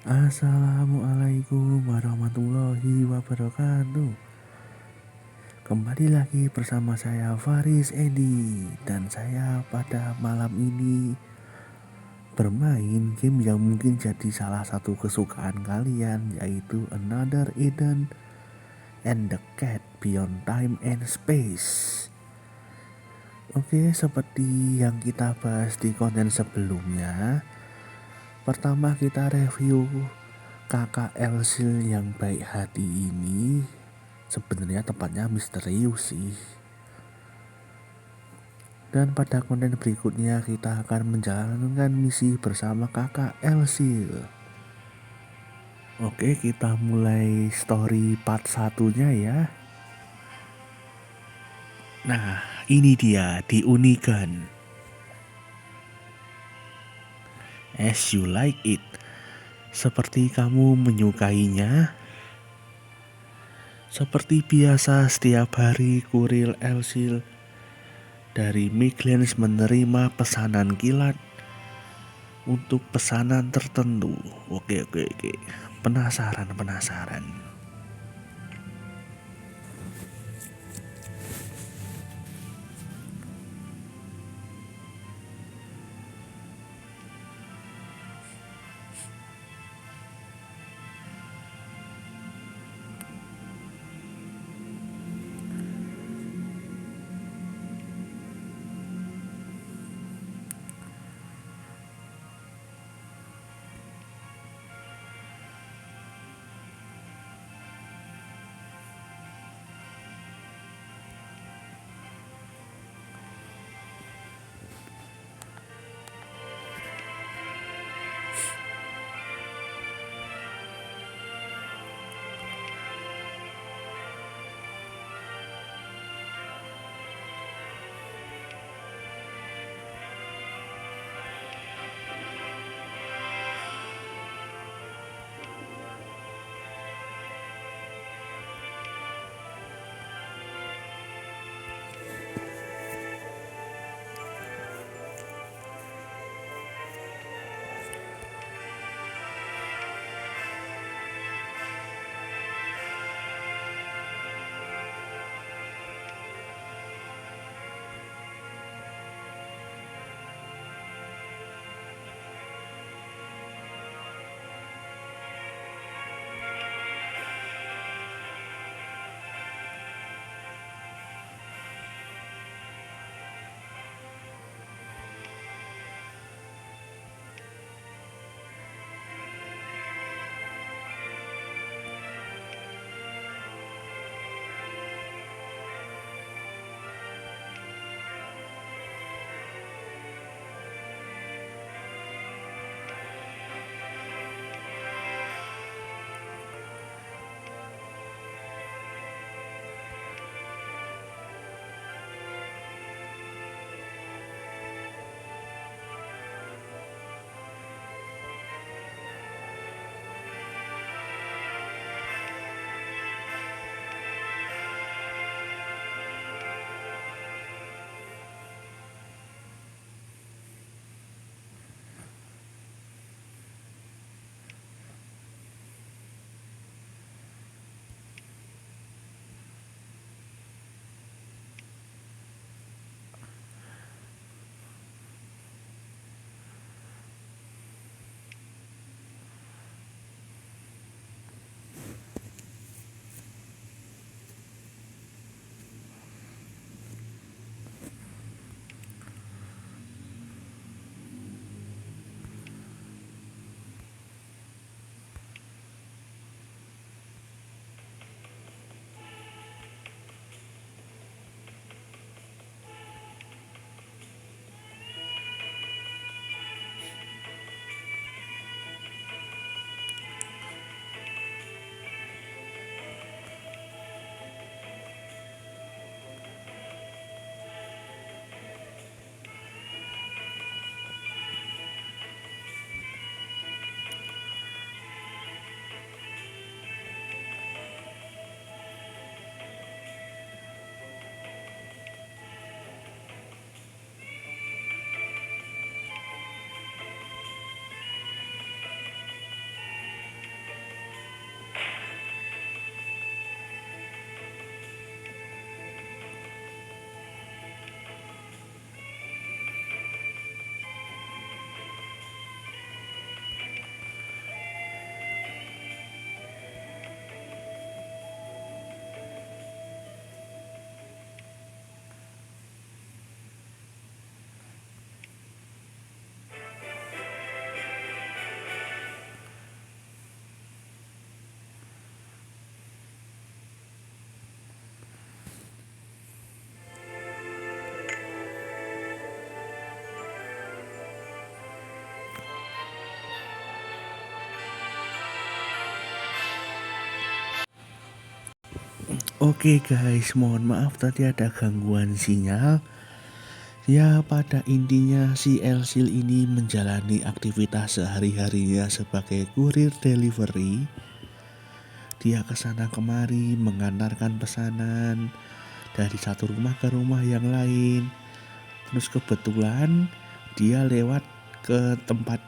Assalamualaikum warahmatullahi wabarakatuh. Kembali lagi bersama saya Faris Edi. Dan saya pada malam ini bermain game yang mungkin jadi salah satu kesukaan kalian, yaitu Another Eden and the Cat Beyond Time and Space. Oke, seperti yang kita bahas di konten sebelumnya, pertama kita review kakak Elsil yang baik hati ini. Sebenarnya tempatnya misterius sih. Dan pada konten berikutnya kita akan menjalankan misi bersama kakak Elsil. Oke, kita mulai story part satunya ya. Nah, ini dia di Unigan. As you like it. Seperti kamu menyukainya. Seperti biasa setiap hari kurir Elsil dari Miglens menerima pesanan kilat untuk pesanan tertentu. Oke. Penasaran. Oke guys, mohon maaf tadi ada gangguan sinyal. Ya, pada intinya si Elsil ini menjalani aktivitas sehari-harinya sebagai kurir delivery. Dia kesana kemari mengantarkan pesanan dari satu rumah ke rumah yang lain. Terus kebetulan dia lewat ke tempat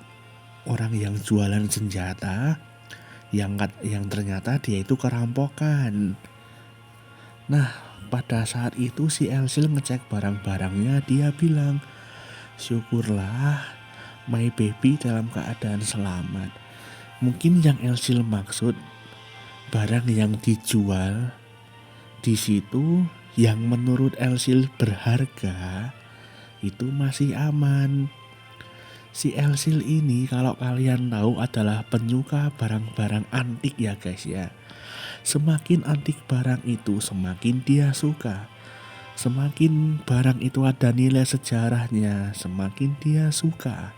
orang yang jualan senjata, yang ternyata dia itu kerampokan. Nah, pada saat itu si Elsil ngecek barang-barangnya, dia bilang, syukurlah my baby dalam keadaan selamat. Mungkin yang Elsil maksud barang yang dijual di situ yang menurut Elsil berharga itu masih aman. Si Elsil ini kalau kalian tahu adalah penyuka barang-barang antik ya guys ya. Semakin antik barang itu semakin dia suka. Semakin barang itu ada nilai sejarahnya, semakin dia suka.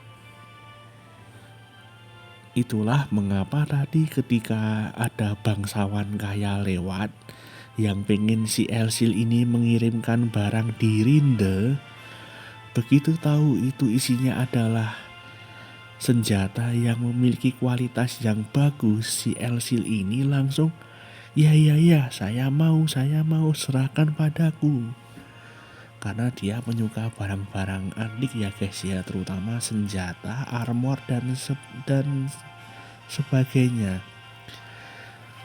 Itulah mengapa tadi ketika ada bangsawan kaya lewat yang pengen si Elsil ini mengirimkan barang di Rinde, begitu tahu itu isinya adalah senjata yang memiliki kualitas yang bagus, si Elsil ini langsung, ya saya mau serahkan padaku. Karena dia menyuka barang-barang antik ya guys ya, terutama senjata, armor dan sebagainya.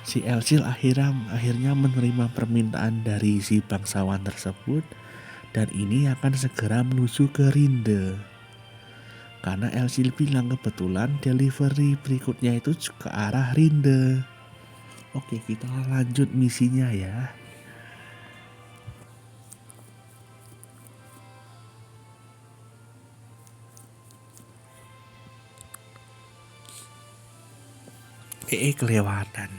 Si Elsil akhirnya menerima permintaan dari si bangsawan tersebut, dan ini akan segera menuju ke Rinde. Karena Elsil bilang kebetulan delivery berikutnya itu ke arah Rinde. Oke, kita lanjut misinya ya. Kelewatan.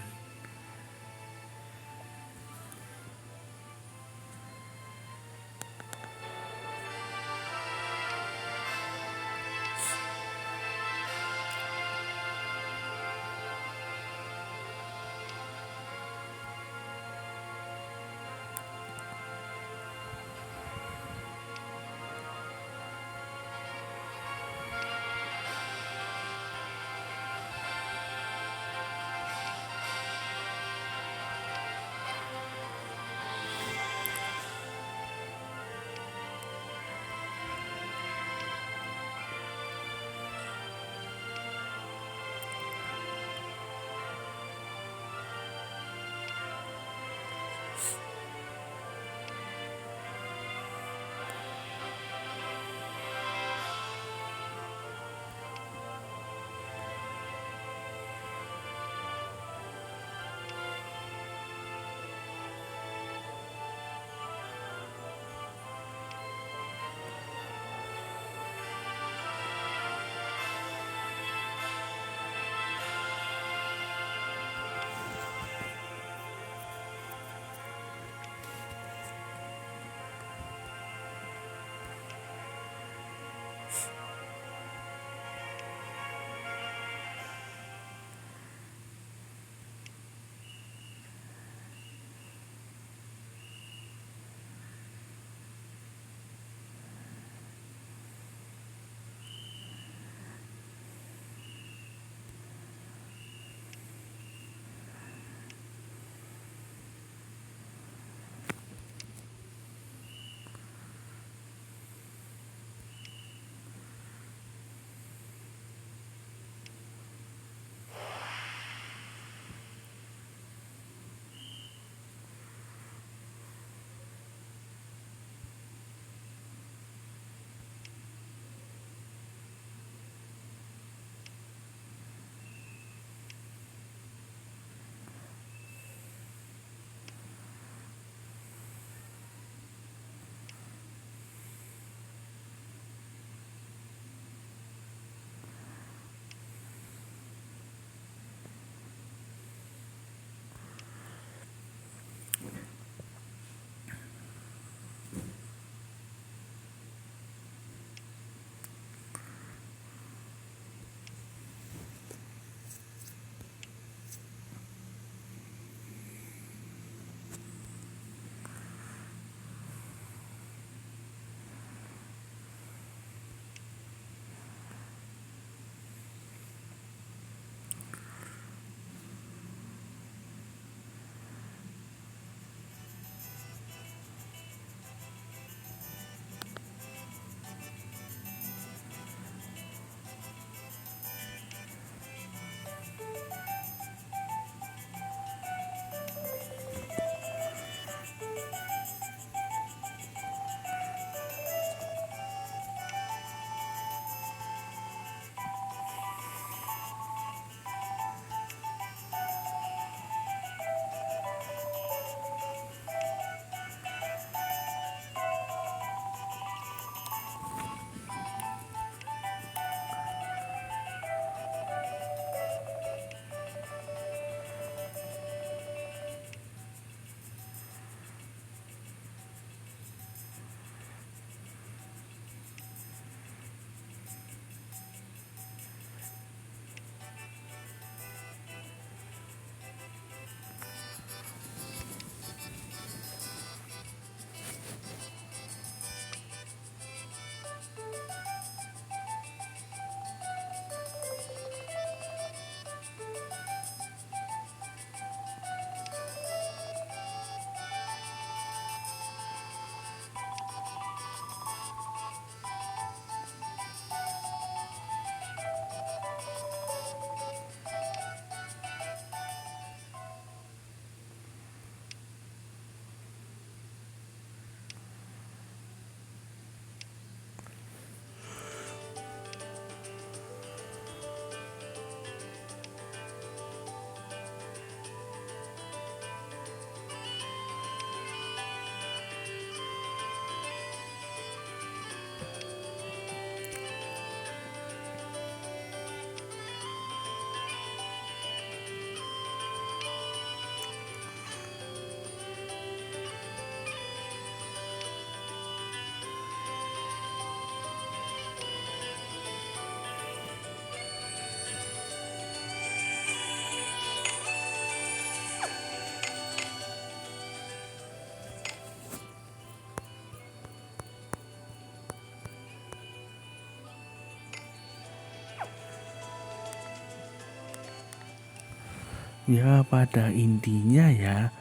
Ya pada intinya ya,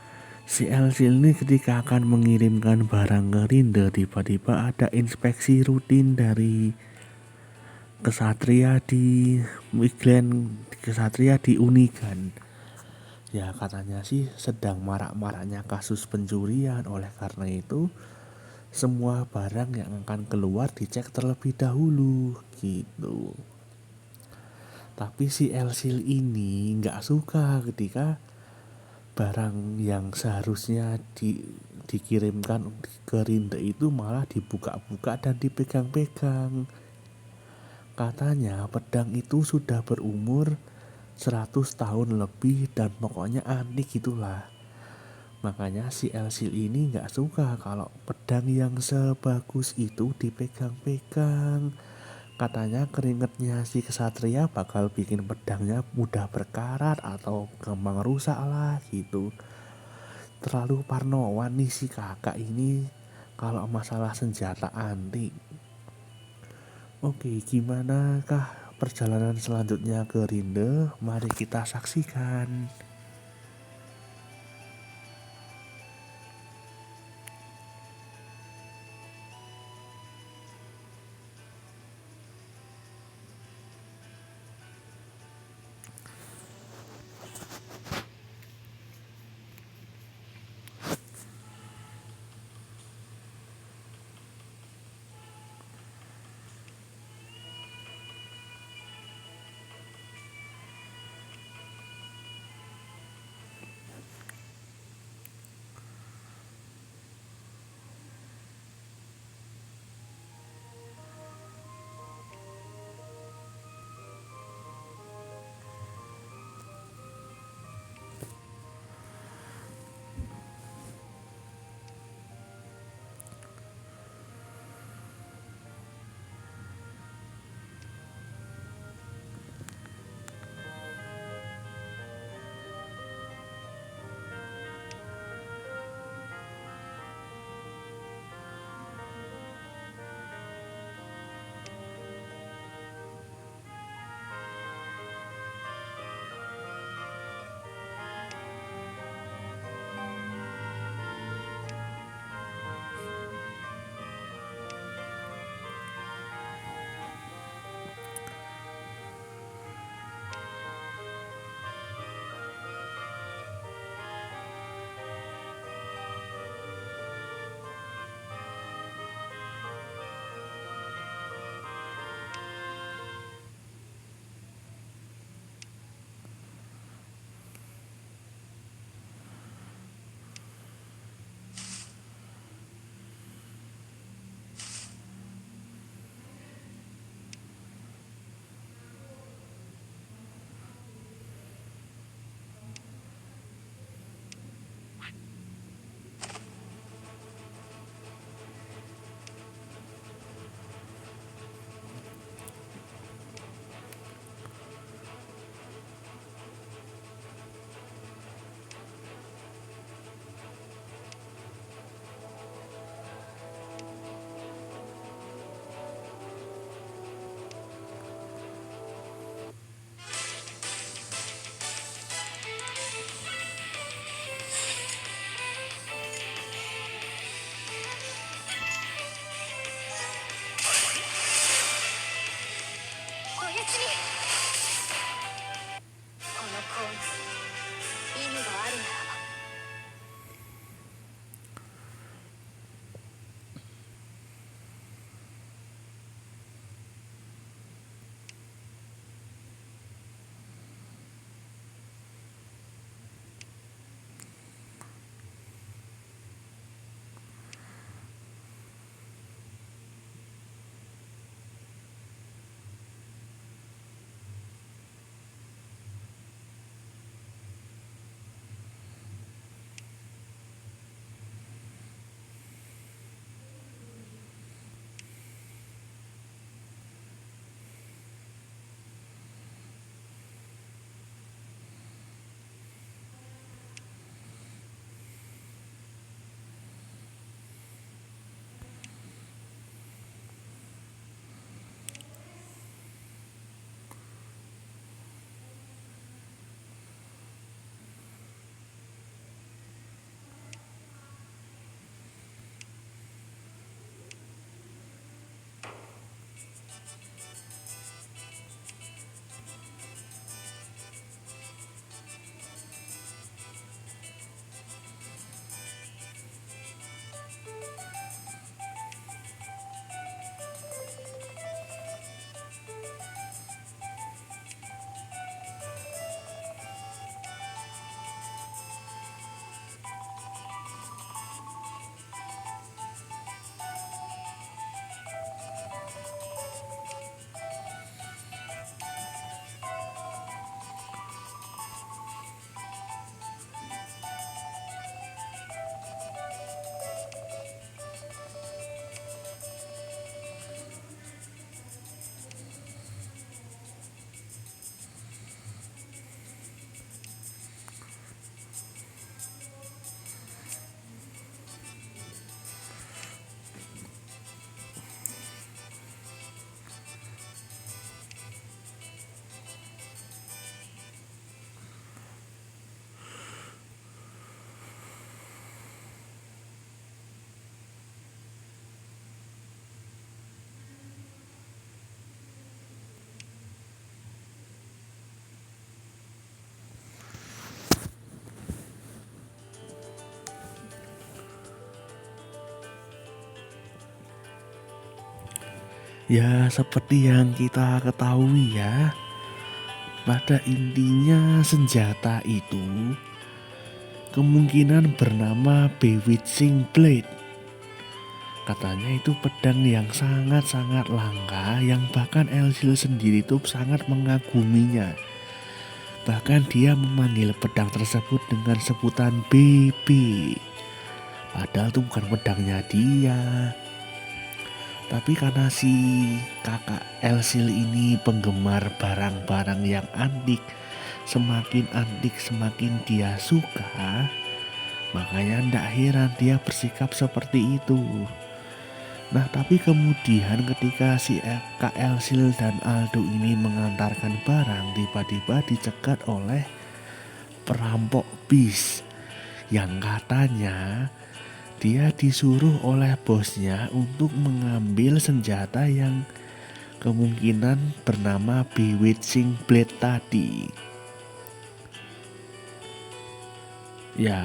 si Elsil ini ketika akan mengirimkan barang ke Rinde, tiba-tiba ada inspeksi rutin dari kesatria di Miglen, kesatria di Unigan. Ya katanya sih sedang marak-maraknya kasus pencurian, oleh karena itu semua barang yang akan keluar dicek terlebih dahulu gitu. Tapi si Elsil ini nggak suka ketika barang yang seharusnya dikirimkan ke Rinde itu malah dibuka-buka dan dipegang-pegang. Katanya pedang itu sudah berumur 100 tahun lebih dan pokoknya antik gitulah. Makanya si Elsil ini gak suka kalau pedang yang sebagus itu dipegang-pegang. Katanya keringetnya si kesatria bakal bikin pedangnya mudah berkarat atau gampang rusak lah gitu. Terlalu parnoan nih si kakak ini kalau masalah senjata antik. Oke, gimana kah perjalanan selanjutnya ke Rinde? Mari kita saksikan. Ya, seperti yang kita ketahui ya, pada intinya senjata itu kemungkinan bernama Bewitching Blade. Katanya itu pedang yang sangat-sangat langka, yang bahkan Elsil sendiri itu sangat mengaguminya. Bahkan dia memanggil pedang tersebut dengan sebutan BB. Padahal itu bukan pedangnya dia. Tapi karena si kakak Elsil ini penggemar barang-barang yang antik, semakin antik semakin dia suka, makanya ndak heran dia bersikap seperti itu. Nah, tapi kemudian ketika si Kak Elsil dan Aldo ini mengantarkan barang, tiba-tiba dicegat oleh perampok bis yang katanya dia disuruh oleh bosnya untuk mengambil senjata yang kemungkinan bernama Bewitching Blade tadi. Ya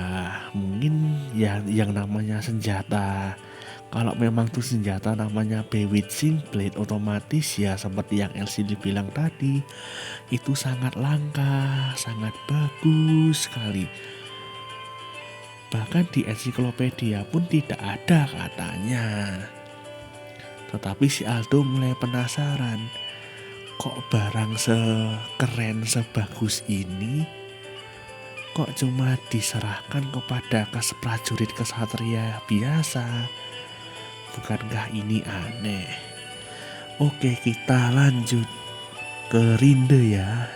mungkin ya yang namanya senjata, kalau memang tuh senjata namanya Bewitching Blade, otomatis ya seperti yang LCD bilang tadi, itu sangat langka, sangat bagus sekali. Bahkan di ensiklopedia pun tidak ada katanya. Tetapi si Aldo mulai penasaran, kok barang sekeren sebagus ini kok cuma diserahkan kepada prajurit kesatria biasa? Bukankah ini aneh? Oke, kita lanjut ke Rinde ya.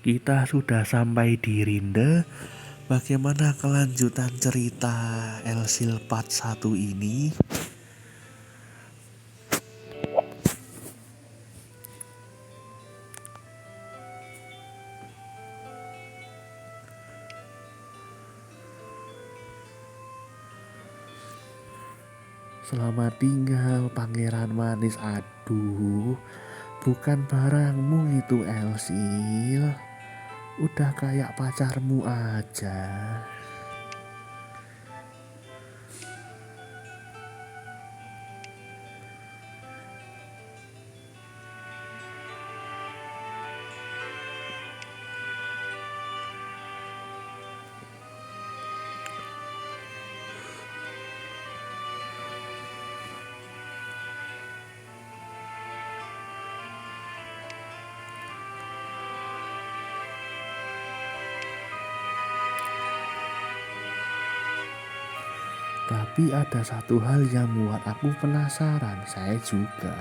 Kita sudah sampai di Rinde. Bagaimana kelanjutan cerita Elsil Part 1 ini? Selamat tinggal pangeran manis. Aduh, bukan barangmu itu Elsil. Udah kayak pacarmu aja. Tapi ada satu hal yang membuat aku penasaran, saya juga.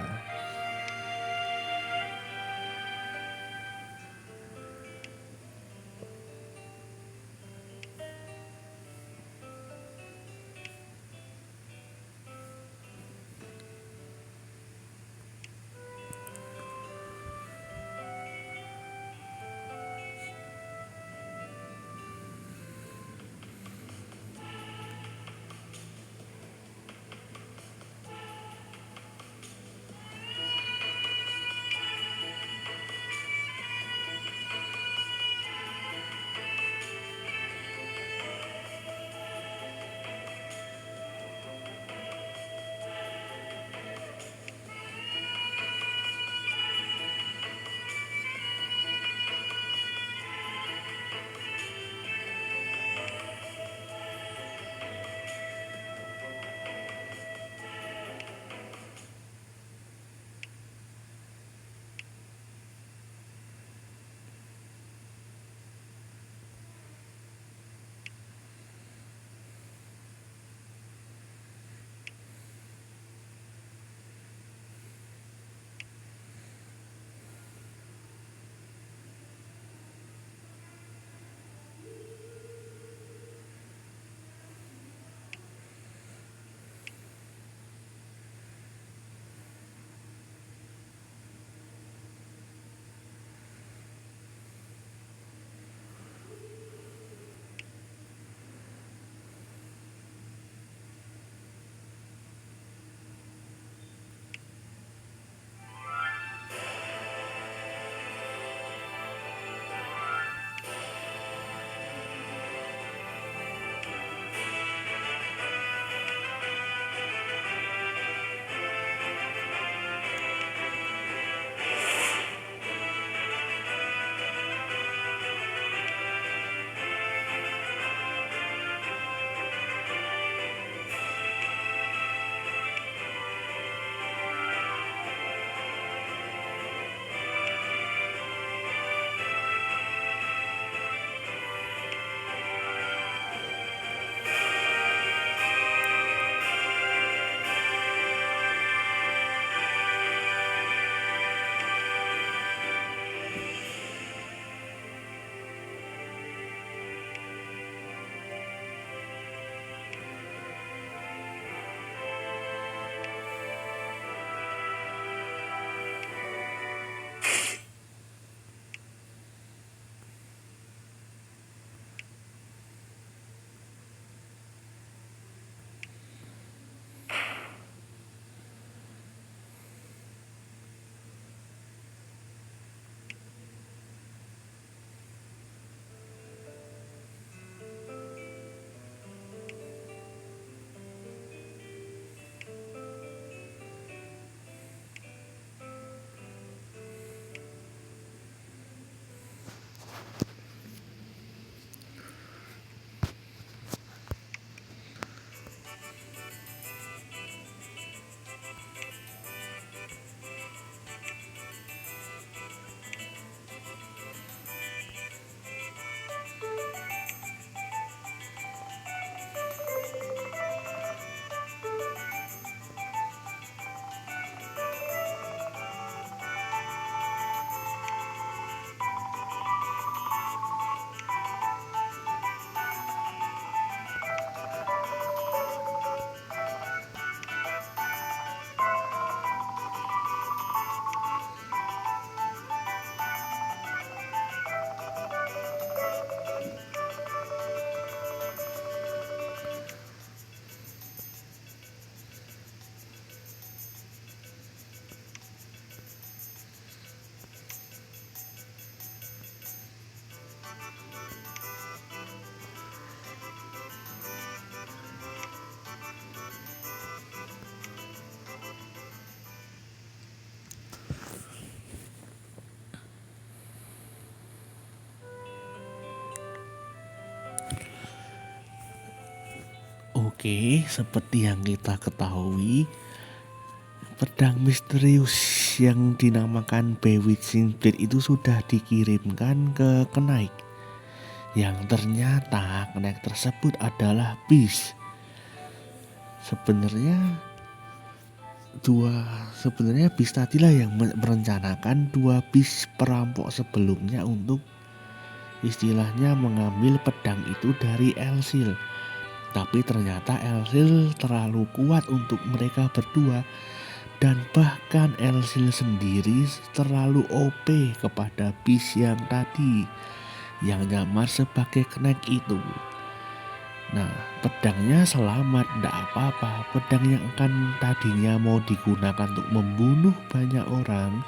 Oke, seperti yang kita ketahui, pedang misterius yang dinamakan Bewitching Blade itu sudah dikirimkan ke Knight. Yang ternyata Knight tersebut adalah Beast. Sebenarnya Beast tadilah yang merencanakan dua Beast perampok sebelumnya untuk istilahnya mengambil pedang itu dari Elsil. Tapi ternyata Elsil terlalu kuat untuk mereka berdua, dan bahkan Elsil sendiri terlalu OP kepada Beast yang tadi yang nyamar sebagai Knight itu. Nah, pedangnya selamat, tidak apa-apa. Pedang yang akan tadinya mau digunakan untuk membunuh banyak orang,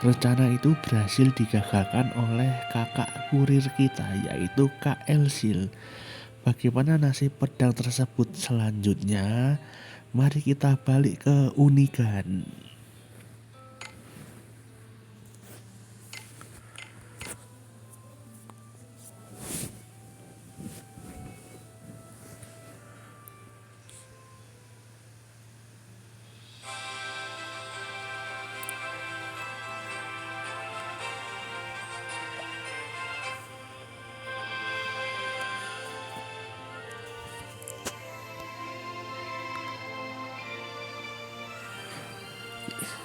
rencana itu berhasil digagalkan oleh kakak kurir kita, yaitu Kak Elsil. Bagaimana nasib pedang tersebut selanjutnya? Mari kita balik ke Unigan.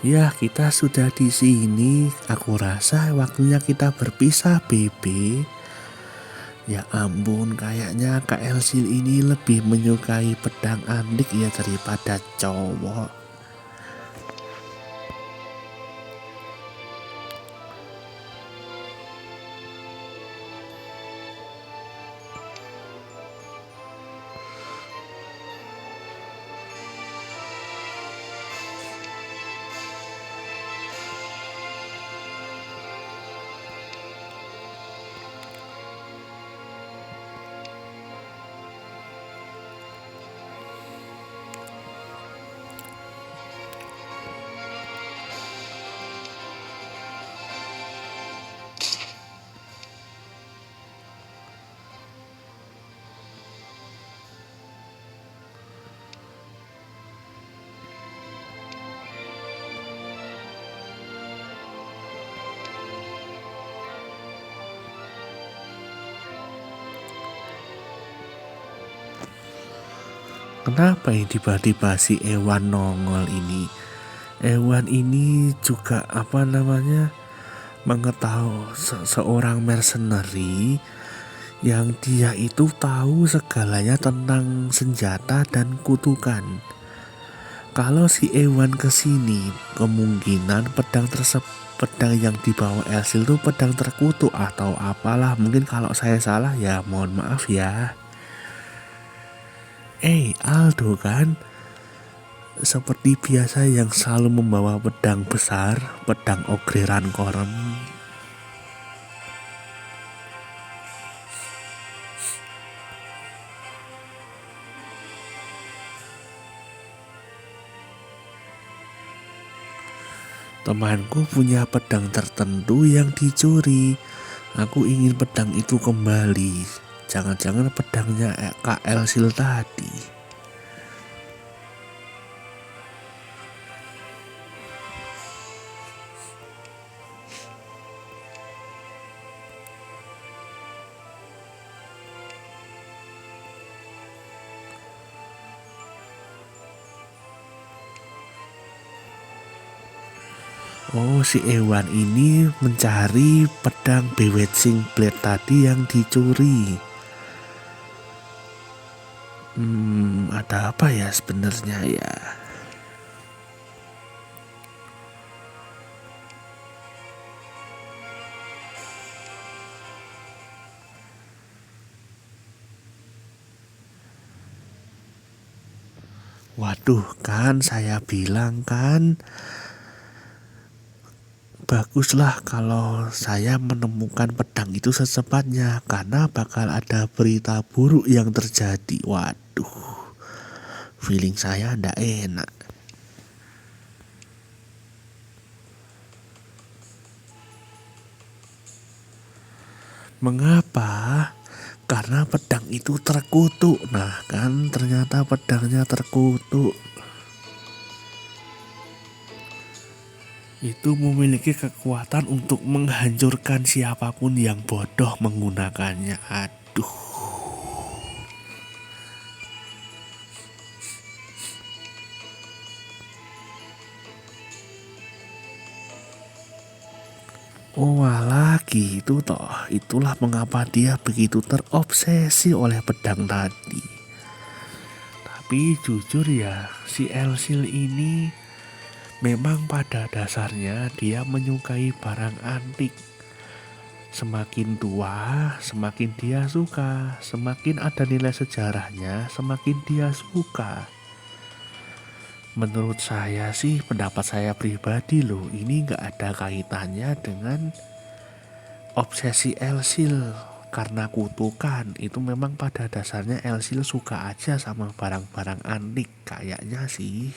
Ya, kita sudah di sini. Aku rasa waktunya kita berpisah, Bebe. Ya ampun, kayaknya Kak Elsil ini lebih menyukai pedang antik ya daripada cowok. Kenapa ini tiba-tiba si Ewan nongol ini? Ewan ini juga mengetahui seorang mercenary yang dia itu tahu segalanya tentang senjata dan kutukan. Kalau si Ewan kesini, kemungkinan pedang yang dibawa Elsil itu pedang terkutuk atau apalah. Mungkin kalau saya salah ya mohon maaf ya. Aldo kan seperti biasa yang selalu membawa pedang besar, pedang Ogre Rancorem. Temanku punya pedang tertentu yang dicuri. Aku ingin pedang itu kembali. Jangan-jangan pedangnya Kak Elsil tadi. Oh, si Ewan ini mencari pedang Bewitching Blade tadi yang dicuri. Ada apa ya sebenarnya ya? Waduh, kan saya bilang kan, baguslah kalau saya menemukan pedang itu secepatnya, karena bakal ada berita buruk yang terjadi. Waduh, feeling saya ndak enak. Mengapa? karena pedang itu terkutuk. Nah kan ternyata pedangnya terkutuk. Itu memiliki kekuatan untuk menghancurkan siapapun yang bodoh menggunakannya. Aduh. Oh alah gitu toh. Itulah mengapa dia begitu terobsesi oleh pedang tadi. Tapi jujur ya, si Elsil ini memang pada dasarnya dia menyukai barang antik. Semakin tua, semakin dia suka. Semakin ada nilai sejarahnya, semakin dia suka. Menurut saya sih, pendapat saya pribadi loh, ini nggak ada kaitannya dengan obsesi Elsil karena kutukan. Itu memang pada dasarnya Elsil suka aja sama barang-barang antik kayaknya sih.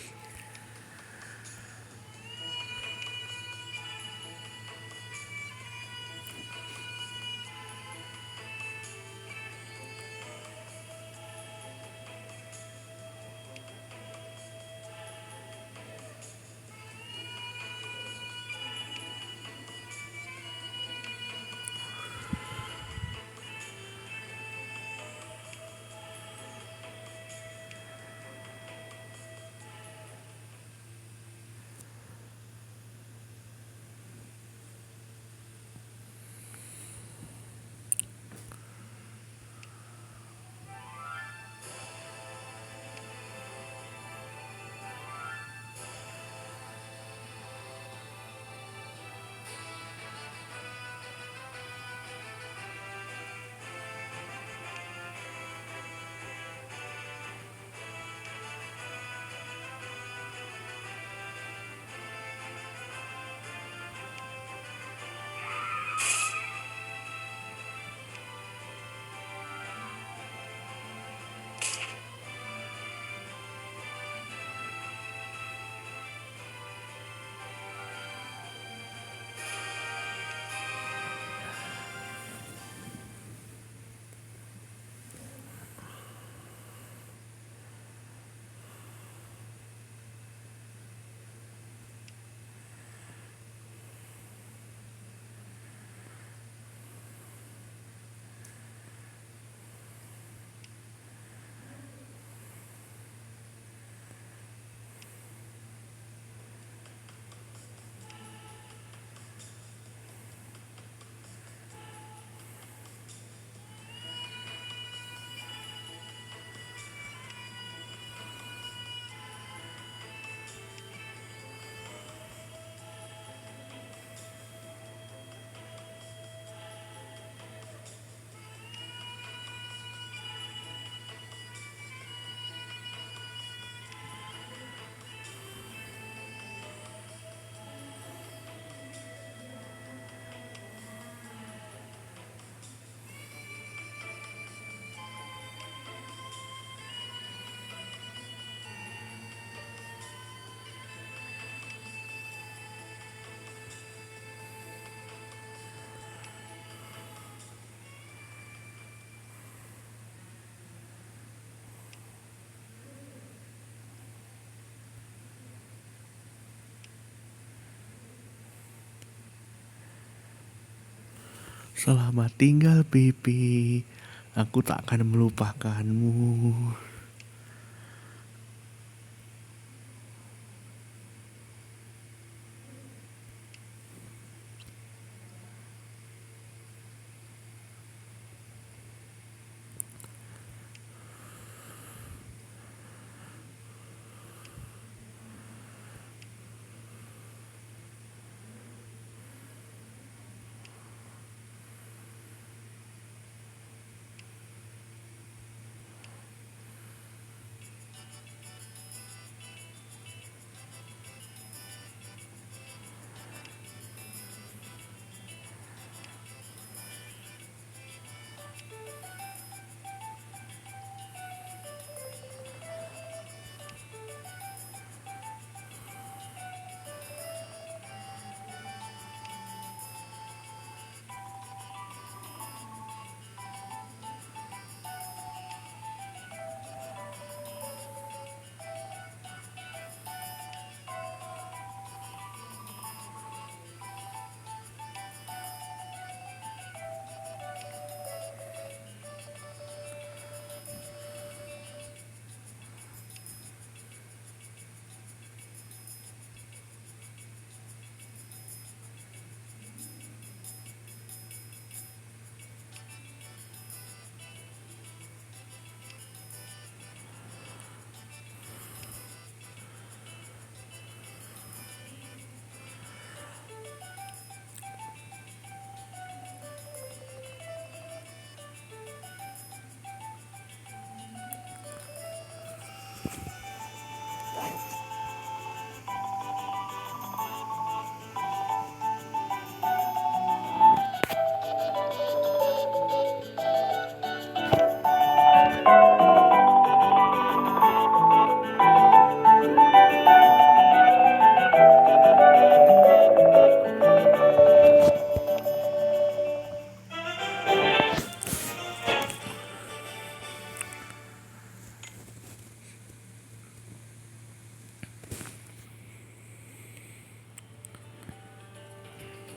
Selamat tinggal Pipi, aku tak akan melupakanmu.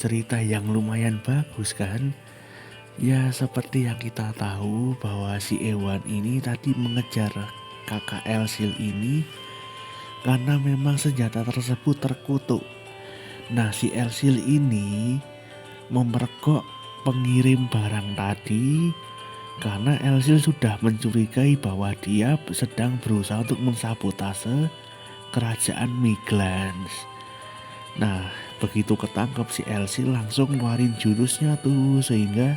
cerita yang lumayan bagus kan? Ya seperti yang kita tahu bahwa si Ewan ini tadi mengejar kakak Elsil ini karena memang senjata tersebut terkutuk. Nah si Elsil ini memergok pengirim barang tadi karena Elsil sudah mencurigai bahwa dia sedang berusaha untuk mensabotase kerajaan Miglans. Nah begitu ketangkep si Elsil langsung ngeluarin jurusnya tuh sehingga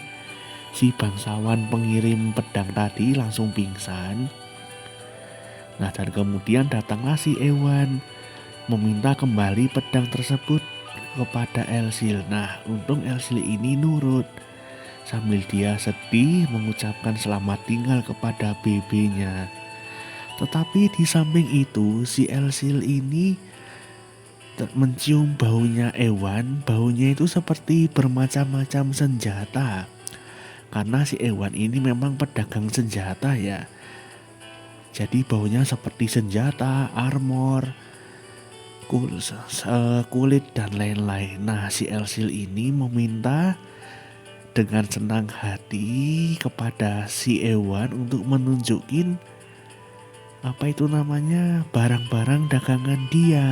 si bangsawan pengirim pedang tadi langsung pingsan. Nah dan kemudian datanglah si Ewan meminta kembali pedang tersebut kepada Elsil. Nah untung Elsil ini nurut sambil dia sedih mengucapkan selamat tinggal kepada BB-nya. Tetapi di samping itu si Elsil ini mencium baunya Ewan. Baunya itu seperti bermacam-macam senjata. Karena si Ewan ini memang pedagang senjata ya. Jadi baunya seperti senjata, armor, kulit dan lain-lain. Nah si Elsil ini meminta dengan senang hati kepada si Ewan untuk menunjukin apa itu namanya barang-barang dagangan dia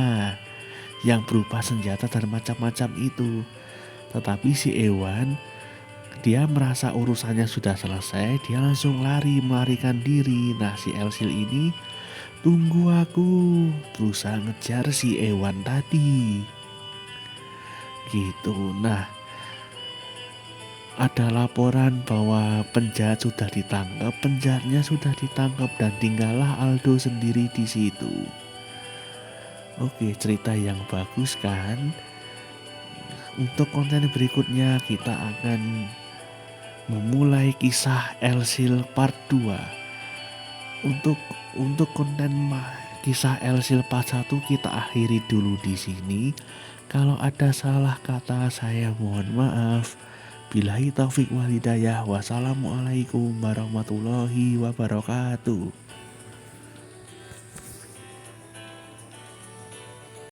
yang berupa senjata dan macam-macam itu. Tetapi si Ewan dia merasa urusannya sudah selesai, dia langsung melarikan diri. Nah si Elsil ini tunggu aku, berusaha ngejar si Ewan tadi gitu. Nah ada laporan bahwa penjahat sudah ditangkap, penjahatnya sudah ditangkap dan tinggallah Aldo sendiri di situ. Oke, cerita yang bagus kan? Untuk konten berikutnya kita akan memulai kisah Elsil part 2. Untuk konten kisah Elsil part 1 kita akhiri dulu di sini. Kalau ada salah kata saya mohon maaf. Billahi taufik wal hidayah. Wassalamualaikum warahmatullahi wabarakatuh.